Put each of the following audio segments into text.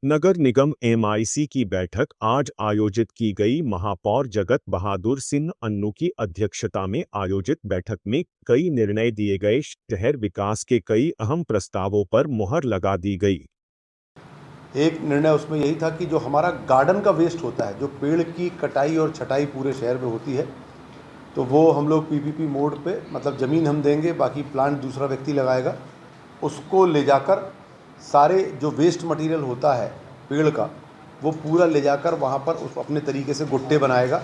नगर निगम MIC की बैठक आज आयोजित की गई। महापौर जगत बहादुर सिंह अन्नू की अध्यक्षता में आयोजित बैठक में कई निर्णय दिए गए। शहर विकास के कई अहम प्रस्तावों पर मुहर लगा दी गई। एक निर्णय उसमें यही था कि जो हमारा गार्डन का वेस्ट होता है, जो पेड़ की कटाई और छटाई पूरे शहर में होती है, तो वो हम लोग पीपीपी मोड पे, मतलब ज़मीन हम देंगे, बाकी प्लांट दूसरा व्यक्ति लगाएगा, उसको ले जाकर सारे जो वेस्ट मटेरियल होता है पेड़ का, वो पूरा ले जाकर वहाँ पर उस अपने तरीके से गुट्टे बनाएगा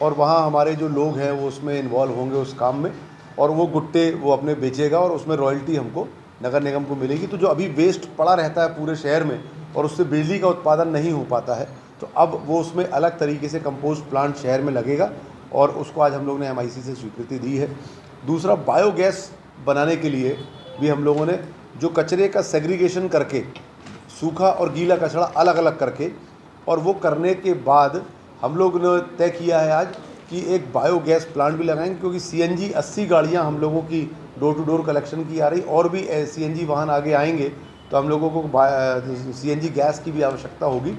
और वहाँ हमारे जो लोग हैं वो उसमें इन्वॉल्व होंगे उस काम में, और वो गुट्टे वो अपने बेचेगा और उसमें रॉयल्टी हमको नगर निगम को मिलेगी। तो जो अभी वेस्ट पड़ा रहता है पूरे शहर में और उससे बिजली का उत्पादन नहीं हो पाता है, तो अब वो उसमें अलग तरीके से कंपोस्ट प्लांट शहर में लगेगा और उसको आज हम लोग ने एमआईसी से स्वीकृति दी है। दूसरा, बायोगैस बनाने के लिए भी हम लोगों ने जो कचरे का सेग्रीगेशन करके, सूखा और गीला कचरा अलग अलग करके, और वो करने के बाद हम लोग ने तय किया है आज कि एक बायोगैस प्लांट भी लगाएंगे, क्योंकि सीएनजी 80 गाड़ियाँ हम लोगों की डोर टू डोर कलेक्शन की आ रही, और भी सीएनजी वाहन आगे आएंगे तो हम लोगों को सीएनजी गैस की भी आवश्यकता होगी।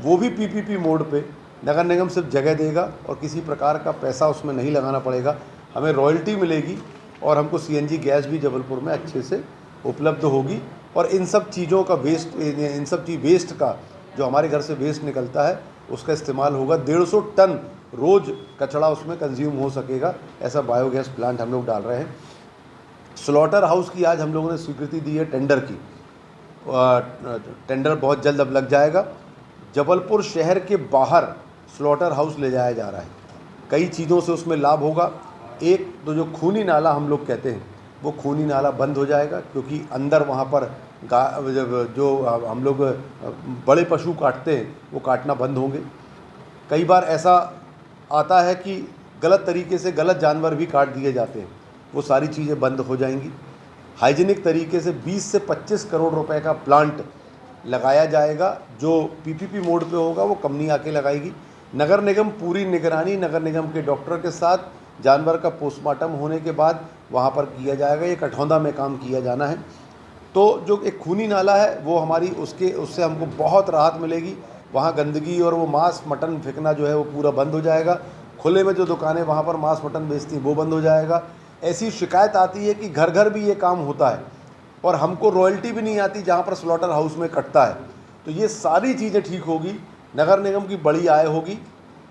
वो भी पीपीपी मोड पे नगर निगम सिर्फ जगह देगा और किसी प्रकार का पैसा उसमें नहीं लगाना पड़ेगा, हमें रॉयल्टी मिलेगी और हमको सीएनजी गैस भी जबलपुर में अच्छे से उपलब्ध होगी। और इन सब चीज़ों का वेस्ट का जो हमारे घर से वेस्ट निकलता है उसका इस्तेमाल होगा। 150 टन रोज़ कचरा उसमें कंज्यूम हो सकेगा, ऐसा बायोगैस प्लांट हम लोग डाल रहे हैं। स्लॉटर हाउस की आज हम लोगों ने स्वीकृति दी है टेंडर की, टेंडर बहुत जल्द अब लग जाएगा। जबलपुर शहर के बाहर स्लॉटर हाउस ले जाया जा रहा है, कई चीज़ों से उसमें लाभ होगा। एक तो जो खूनी नाला हम लोग कहते हैं, वो खूनी नाला बंद हो जाएगा, क्योंकि अंदर वहाँ पर जो हम लोग बड़े पशु काटते हैं वो काटना बंद होंगे। कई बार ऐसा आता है कि गलत तरीके से गलत जानवर भी काट दिए जाते हैं, वो सारी चीज़ें बंद हो जाएंगी। हाइजीनिक तरीके से 20 से 25 करोड़ रुपए का प्लांट लगाया जाएगा, जो पीपीपी मोड पे होगा वो कंपनी आके लगाएगी। नगर निगम पूरी निगरानी नगर निगम के डॉक्टर के साथ जानवर का पोस्टमार्टम होने के बाद वहाँ पर किया जाएगा। ये कठौंदा में काम किया जाना है। तो जो एक खूनी नाला है वो हमारी उससे हमको बहुत राहत मिलेगी। वहाँ गंदगी और वो मांस मटन फेंकना जो है वो पूरा बंद हो जाएगा। खुले में जो दुकानें वहाँ पर मांस मटन बेचती हैं वो बंद हो जाएगा। ऐसी शिकायत आती है कि घर घर भी ये काम होता है और हमको रॉयल्टी भी नहीं आती जहाँ पर स्लॉटर हाउस में कटता है। तो ये सारी चीज़ें ठीक होगी, नगर निगम की बड़ी आय होगी,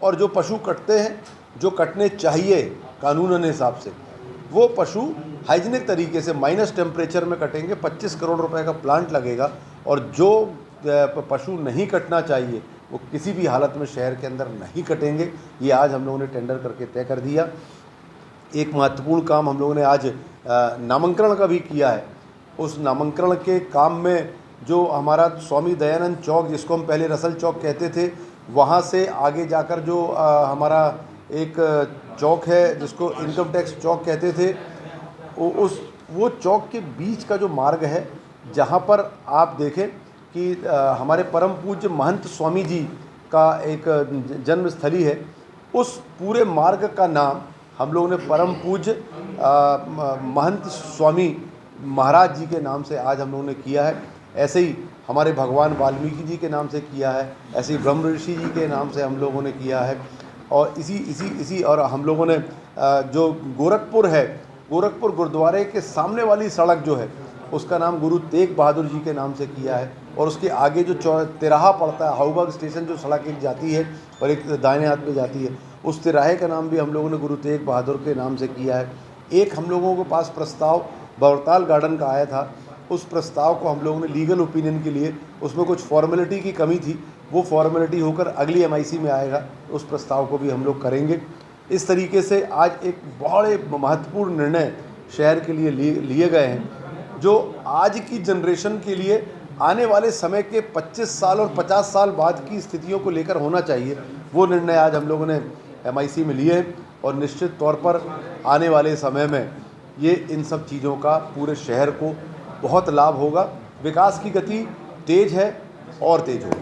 और जो पशु कटते हैं, जो कटने चाहिए कानूनन हिसाब से, वो पशु हाइजीनिक तरीके से माइनस टेम्परेचर में कटेंगे। 25 करोड़ रुपए का प्लांट लगेगा, और जो पशु नहीं कटना चाहिए वो किसी भी हालत में शहर के अंदर नहीं कटेंगे। ये आज हम लोगों ने टेंडर करके तय कर दिया। एक महत्वपूर्ण काम हम लोगों ने आज नामांकन का भी किया है। उस नामांकन के काम में जो हमारा स्वामी दयानंद चौक, जिसको हम पहले रसल चौक कहते थे, वहाँ से आगे जाकर जो हमारा एक चौक है जिसको इनकम टैक्स चौक कहते थे, वो चौक के बीच का जो मार्ग है, जहाँ पर आप देखें कि हमारे परम पूज्य महंत स्वामी जी का एक जन्मस्थली है, उस पूरे मार्ग का नाम हम लोगों ने परम पूज्य महंत स्वामी महाराज जी के नाम से आज हम लोगों ने किया है। ऐसे ही हमारे भगवान वाल्मीकि जी के नाम से किया है, ऐसे ही ब्रह्म ऋषि जी के नाम से हम लोगों ने किया है। और इसी और हम लोगों ने जो गोरखपुर है, गोरखपुर गुरुद्वारे के सामने वाली सड़क जो है उसका नाम गुरु तेग बहादुर जी के नाम से किया है। और उसके आगे जो तिराहा पड़ता है, हाउबाग स्टेशन जो सड़क एक जाती है और एक दाहिने हाथ पे जाती है, उस तिराहे का नाम भी हम लोगों ने गुरु तेग बहादुर के नाम से किया है। एक हम लोगों के पास प्रस्ताव बरताल गार्डन का आया था, उस प्रस्ताव को हम लोगों ने लीगल ओपिनियन के लिए, उसमें कुछ फॉर्मेलिटी की कमी थी, वो फॉर्मेलिटी होकर अगली एमआईसी में आएगा, उस प्रस्ताव को भी हम लोग करेंगे। इस तरीके से आज एक बड़े महत्वपूर्ण निर्णय शहर के लिए लिए गए हैं, जो आज की जनरेशन के लिए आने वाले समय के 25 साल और 50 साल बाद की स्थितियों को लेकर होना चाहिए। वो निर्णय आज हम लोगों ने एमआईसी में लिए हैं, और निश्चित तौर पर आने वाले समय में ये इन सब चीज़ों का पूरे शहर को बहुत लाभ होगा। विकास की गति तेज है और तेज होगी।